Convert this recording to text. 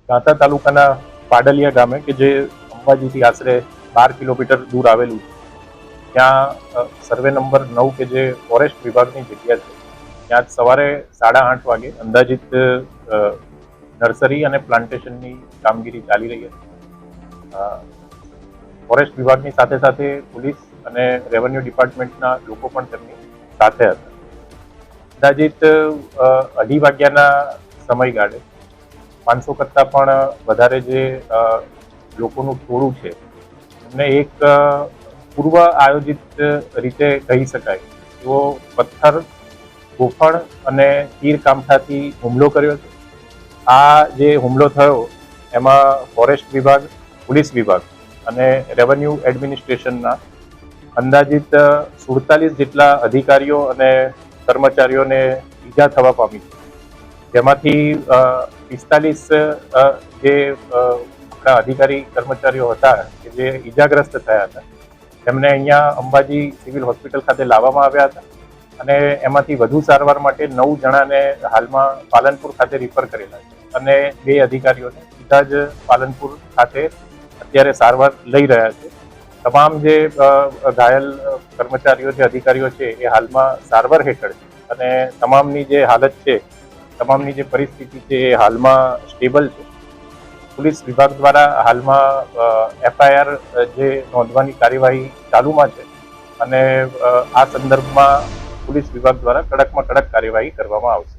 દાંતા તાલુકાના પાડલિયા ગામે કે જે અંબાજીથી આશરે 12 કિલોમીટર દૂર આવેલું છે, ત્યાં સર્વે નંબર 9 કે જે ફોરેસ્ટ વિભાગની જગ્યા છે, ત્યાં સવારે 8:30 વાગે અંદાજિત નર્સરી અને પ્લાન્ટેશનની કામગીરી ચાલી રહી હતી. ફોરેસ્ટ વિભાગની સાથે સાથે પોલીસ અને રેવન્યુ ડિપાર્ટમેન્ટના લોકો પણ તેમની સાથે હતા. અંદાજિત 2:30 વાગ્યાના સમયગાળે 500 કરતાં પણ વધારે જે લોકોનું ટોળું છે એમને એક પૂર્વ આયોજિત રીતે કહી શકાય એવો પથ્થર, ગોફણ અને તીર કામઠાથી હુમલો કર્યો છે. આ જે હુમલો થયો એમાં ફોરેસ્ટ વિભાગ, પોલીસ વિભાગ અને રેવન્યુ એડમિનિસ્ટ્રેશનના અંદાજિત 47 જેટલા અધિકારીઓ અને કર્મચારીઓને ઈજા થવા પામી છે, જેમાંથી 45 જે અધિકારી કર્મચારીઓ હતા કે જે ઈજાગ્રસ્ત થયા હતા તેમને અહીંયા અંબાજી સિવિલ હોસ્પિટલ ખાતે લાવવામાં આવ્યા હતા અને એમાંથી વધુ સારવાર માટે 9 જણાને હાલમાં પાલનપુર ખાતે રિફર કરેલા છે અને 2 અધિકારીઓને સીધા જ પાલનપુર ખાતે અત્યારે સારવાર લઈ રહ્યા છે. તમામ જે ઘાયલ કર્મચારીઓ છે, અધિકારીઓ છે એ હાલમાં સારવાર હેઠળ છે અને તમામની જે હાલત છે, તમામની જે પરિસ્થિતિ છે એ હાલમાં સ્ટેબલ છે. પોલીસ વિભાગ દ્વારા હાલમાં FIR જે નોંધવાની કાર્યવાહી ચાલુમાં છે અને આ સંદર્ભમાં પોલીસ વિભાગ દ્વારા કડકમાં કડક કાર્યવાહી કરવામાં આવશે.